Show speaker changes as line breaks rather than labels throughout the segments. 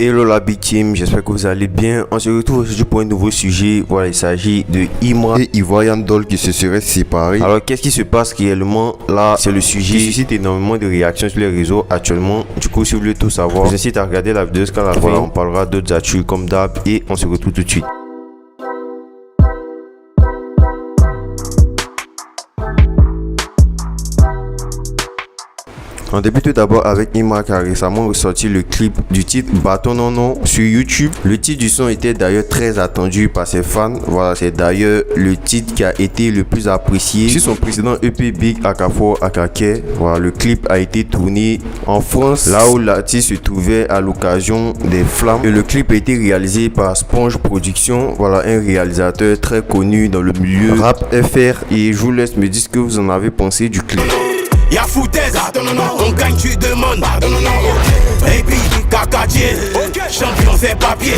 Hello la Big Team, j'espère que vous allez bien. On se retrouve aujourd'hui pour un nouveau sujet. Voilà, il s'agit de Imra et Ivorian Doll qui se seraient séparés. Alors qu'est-ce qui se passe réellement? Là, c'est le sujet qui suscite énormément de réactions sur les réseaux actuellement. Du coup, si vous voulez tout savoir, je vous incite à regarder la vidéo jusqu'à la fin. Voilà, on parlera d'autres actus comme d'hab et on se retrouve tout de suite. On débute tout d'abord avec Imra qui a récemment ressorti le clip du titre Bâton Non Non sur YouTube. Le titre du son était d'ailleurs très attendu par ses fans. Voilà, c'est d'ailleurs le titre qui a été le plus apprécié sur son précédent EP Big Akafo Akake. Voilà, le clip a été tourné en France, là où l'artiste se trouvait à l'occasion des Flammes. Et le clip a été réalisé par Sponge Production. Voilà, un réalisateur très connu dans le milieu rap FR. Et je vous laisse me dire ce que vous en avez pensé du clip.
Y'a foutaise, on gagne, tu demandes, et puis cacatier, champion c'est papier.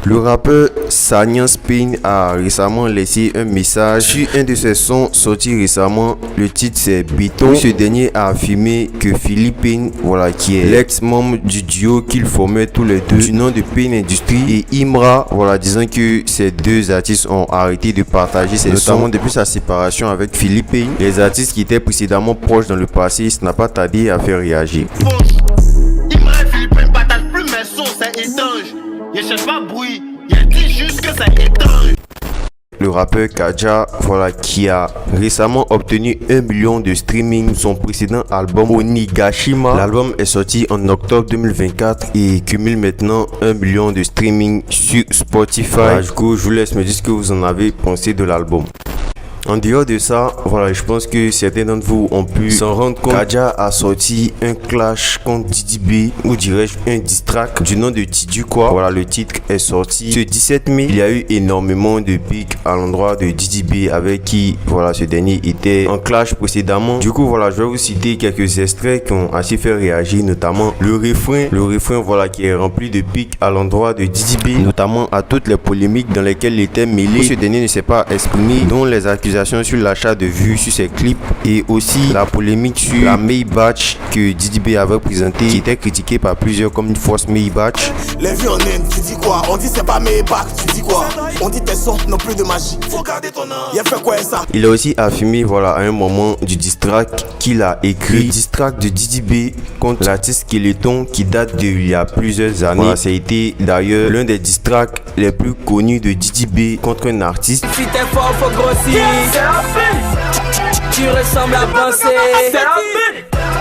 Le rappeur Sanyan Spain a récemment laissé un message sur un de ses sons sortis récemment. Le titre c'est Béton. Ce dernier a affirmé que Philippe Payne, voilà, qui est l'ex-membre du duo qu'ils formaient tous les deux du nom de Payne Industries, et Imra, voilà, disant que ces deux artistes ont arrêté de partager ses sons, notamment depuis sa séparation avec Philippe Payne. Les artistes qui étaient précédemment proches dans le passé, ça n'a pas tardé à faire réagir.
Imra et Philippe Payne partagent plus mes sons, c'est étrange. Je cherche pas bruit, il dit juste que c'est étrange.
Le rappeur Kaja, voilà, qui a récemment obtenu 1 million de streaming son précédent album Onigashima. L'album est sorti en octobre 2024 et cumule maintenant 1 million de streaming sur Spotify. Voilà, du coup, je vous laisse me dire ce que vous en avez pensé de l'album. En dehors de ça, voilà, je pense que certains d'entre vous ont pu s'en rendre compte. Kaja a sorti un clash contre Didi B, ou dirais-je un diss track du nom de Tidu quoi. Voilà, le titre est sorti ce 17 mai. Il y a eu énormément de pics à l'endroit de Didi B avec qui, voilà, ce dernier était en clash précédemment. Du coup, voilà, je vais vous citer quelques extraits qui ont assez fait réagir, notamment le refrain, voilà, qui est rempli de pics à l'endroit de Didi B, notamment à toutes les polémiques dans lesquelles il était mêlé. Ce dernier ne s'est pas exprimé, dont les accusations sur l'achat de vues sur ses clips et aussi la polémique sur la Maybach que Didi B avait présentée, qui était critiquée par plusieurs comme une fausse Maybach.
Les vues en Inde, tu dis quoi? On dit c'est pas Maybach, tu dis quoi? On dit tes sons n'ont plus de magie. Faut garder ton âme. Il a fait quoi ça?
Il a aussi affirmé, voilà, à un moment du diss track qu'il a écrit. Le diss track de Didi B contre l'artiste Skeleton qui date d'il y a plusieurs années. Voilà, ça a été d'ailleurs l'un des diss tracks les plus connus de Didi B contre un artiste.
Si t'es fort, faut grossir. Tu ressembles à penser.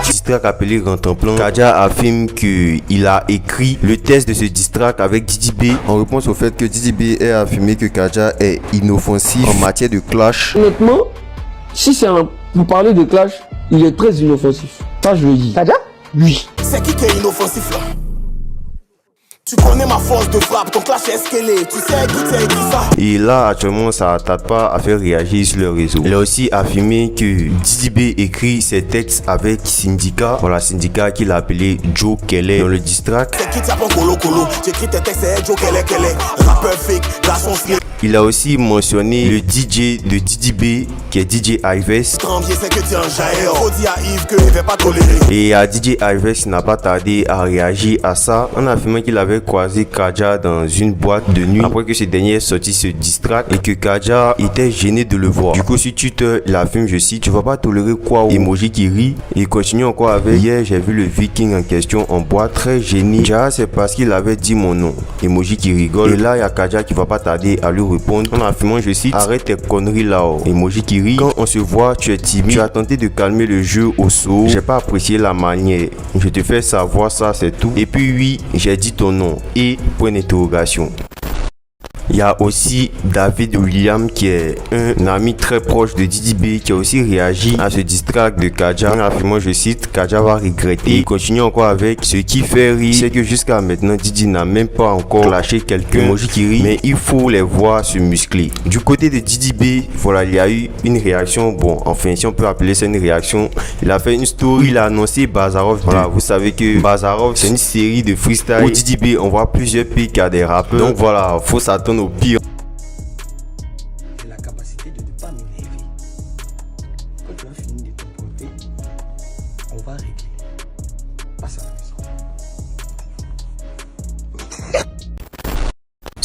Diss track appelé Rentre en plan. Kaja affirme qu'il a écrit le test de ce diss track avec Didi B en réponse au fait que Didi B ait affirmé que Kaja est inoffensif en matière de clash.
Honnêtement, si c'est pour parler de clash, il est très inoffensif. Ça, je le dis. Kaja? Oui.
C'est qui est inoffensif là? Tu connais ma force de frappe, ton clash est escalé, tu sais qui ça.
Et là, actuellement, ça tarde pas à faire réagir sur le réseau. Il a aussi affirmé que Didi B écrit ses textes avec Syndicat. Voilà, Syndicat qu'il a appelé Joe Kelly dans le diss track.
C'est qui t'appelle Colo Colo, j'écris tes textes, c'est Joe Kelly. Rappeur fake, garçon slip.
Il a aussi mentionné le DJ de Didi B qui est DJ Ives.
Trembier, c'est que tu es un jailleur. Faut dire à Yves que il va pas tolérer.
Et à DJ Ives n'a pas tardé à réagir à ça en affirmant qu'il avait croisé Kaja dans une boîte de nuit après que ce dernier ait sorti ce diss track et que Kaja était gêné de le voir. Du coup, sur Twitter, il affirme, je cite, tu vas pas tolérer quoi? Emoji qui rit. Et continue encore avec, hier j'ai vu le viking en question en boîte très gêné. Déjà, c'est parce qu'il avait dit mon nom. Emoji qui rigole. Et là, il y a Kaja qui va pas tarder à lui répondre en affirmant, je cite, arrête tes conneries là-haut. Emoji qui rit. Quand on se voit, tu es timide. Tu as tenté de calmer le jeu au saut. J'ai pas apprécié la manière. Je te fais savoir ça, c'est tout. Et puis oui, j'ai dit ton nom. Et point d'interrogation. Il y a aussi David William qui est un ami très proche de Didi B qui a aussi réagi à ce diss track de Kaja en affirmant, je cite, Kaja va regretter. Et il continue encore avec, ce qui fait rire, c'est que jusqu'à maintenant Didi n'a même pas encore lâché quelqu'un, emoji qui rit, mais il faut les voir se muscler. Du côté de Didi B, voilà, il y a eu une réaction, bon, enfin si on peut appeler ça une réaction, il a fait une story, il a annoncé Bazarov. Voilà, vous savez que Bazarov c'est une série de freestyle où Didi B on voit plusieurs pics à des rappeurs, donc voilà, faut s'attendre au pire.
J'ai la capacité de ne pas m'énerver. Quand tu as fini de te pointer, on va régler. Passe à la maison.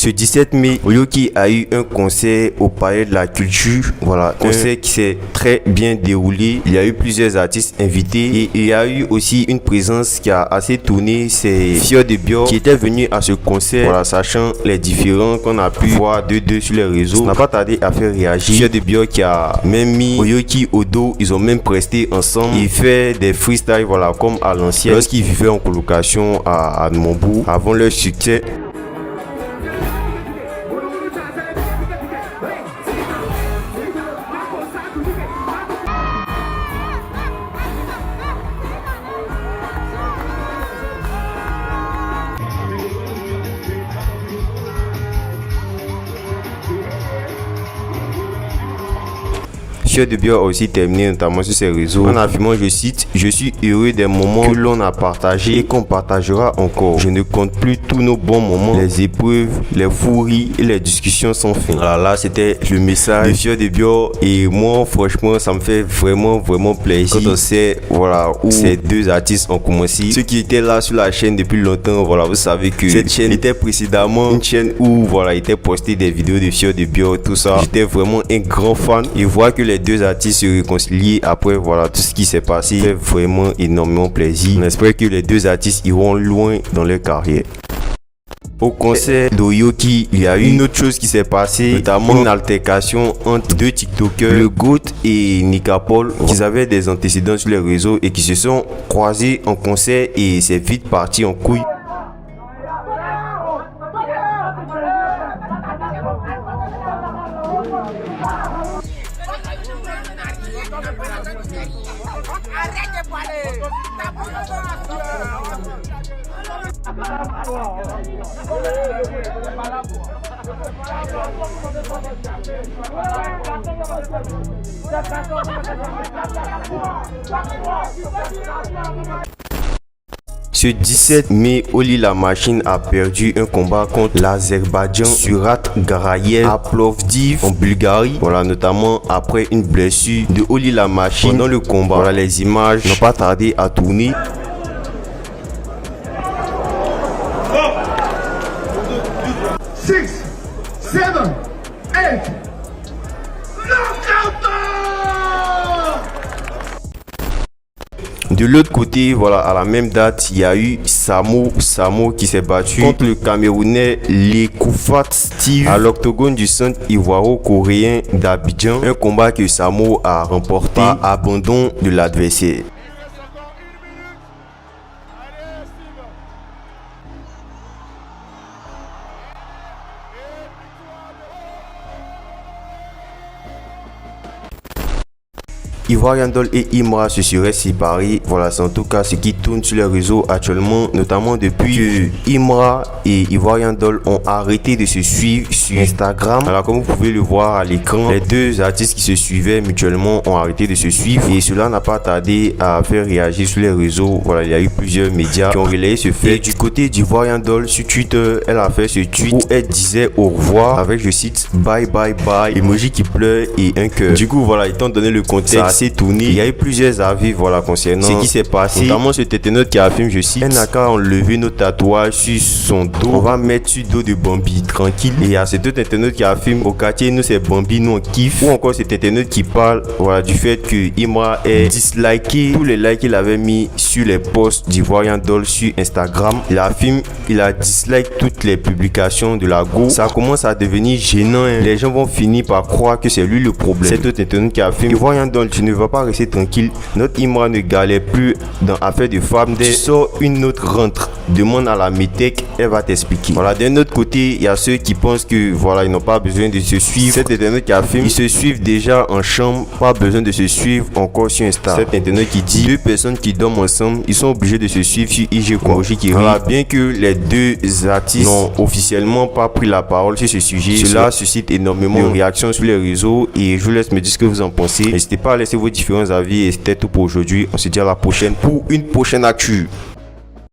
Ce 17 mai, Oyoki a eu un concert au Palais de la Culture. Voilà, concert qui s'est très bien déroulé. Il y a eu plusieurs artistes invités et il y a eu aussi une présence qui a assez tourné. C'est Fio de Bio qui était venu à ce concert. Voilà, sachant les différents qu'on a pu voir deux sur les réseaux. Ça n'a pas tardé à faire réagir. Fio de Bio qui a même mis Oyoki au dos. Ils ont même presté ensemble. Il fait des freestyles, voilà, comme à l'ancienne lorsqu'ils vivaient en colocation à Mombu avant leur succès. Fio de Bio a aussi terminé notamment sur ses réseaux en affirmant, je cite, je suis heureux des moments que l'on a partagés et qu'on partagera encore. Je ne compte plus tous nos bons moments, les épreuves, les fous rires et les discussions sans fin. Voilà, là c'était le message de Fio de Bio et moi franchement ça me fait vraiment plaisir quand on sait voilà où ces deux artistes ont commencé. Ceux qui étaient là sur la chaîne depuis longtemps, voilà, vous savez que cette chaîne était précédemment une chaîne où voilà il était posté des vidéos de Fio de Bio, tout ça. J'étais vraiment un grand fan et voir que les deux artistes se réconcilient après voilà tout ce qui s'est passé fait vraiment énormément plaisir. On espère que les deux artistes iront loin dans leur carrière. Au concert d'Oyoki, il y a eu une autre chose qui s'est passée, notamment une altercation entre deux TikTokers, le Goat et Nicapol, qui avaient des antécédents sur les réseaux et qui se sont croisés en concert et c'est vite parti en couille. Ce 17 mai, Oli la Machine a perdu un combat contre l'Azerbaïdjan Surat Garayev à Plovdiv en Bulgarie. Voilà, notamment après une blessure de Oli la Machine pendant le combat. Voilà, les images n'ont pas tardé à tourner. De l'autre côté, voilà, à la même date, il y a eu Samo qui s'est battu contre le Camerounais Lekoufat Steve à l'octogone du centre ivoiro-coréen d'Abidjan. Un combat que Samo a remporté par abandon de l'adversaire. Ivorian Doll et Imra se seraient séparés. Voilà, c'est en tout cas ce qui tourne sur les réseaux actuellement, notamment depuis que Imra et Ivorian Doll ont arrêté de se suivre sur Instagram. Alors comme vous pouvez le voir à l'écran, les deux artistes qui se suivaient mutuellement ont arrêté de se suivre et cela n'a pas tardé à faire réagir sur les réseaux. Voilà, il y a eu plusieurs médias qui ont relayé ce fait. Et du côté d'Ivorian Doll sur Twitter, elle a fait ce tweet où elle disait au revoir avec, je cite, bye bye bye, emoji qui pleure et un cœur. Du coup voilà, étant donné le contexte tourné, il y a eu plusieurs avis voilà concernant ce qui s'est passé, notamment ce téténote qui affirme, je cite, elle n'a qu'à enlever nos tatouages sur son dos, on va mettre sur dos de Bambi tranquille. Et il y a cet autre téténote qui affirme, au quartier nous c'est Bambi, nous on kiffe. Ou encore ce téténote qui parle voilà du fait que Imra ait disliké tous les likes qu'il avait mis sur les posts d'Ivorian Doll sur Instagram. Il affirme il a dislike toutes les publications de la go. Ça commence à devenir gênant, hein. Les gens vont finir par croire que c'est lui le problème. Cet autre téténote qui affirme, Ivorian Doll, tu ne vas pas rester tranquille, notre Imra ne galère plus dans affaire de femmes. Dès sort une autre rentre, demande à la métèque, elle va t'expliquer. Voilà, d'un autre côté, il y a ceux qui pensent que voilà, ils n'ont pas besoin de se suivre. Cet internet qui affirme, ils se suivent déjà en chambre, pas besoin de se suivre encore sur Insta. Cet internet qui dit, deux personnes qui dorment ensemble, ils sont obligés de se suivre sur IG Kongoji. Voilà, bien que les deux artistes n'ont officiellement pas pris la parole sur ce sujet, cela suscite énormément de réactions sur les réseaux et je vous laisse me dire ce que vous en pensez. N'hésitez pas à laisser vos différents avis et c'était tout pour aujourd'hui. On se dit à la prochaine pour une prochaine actu.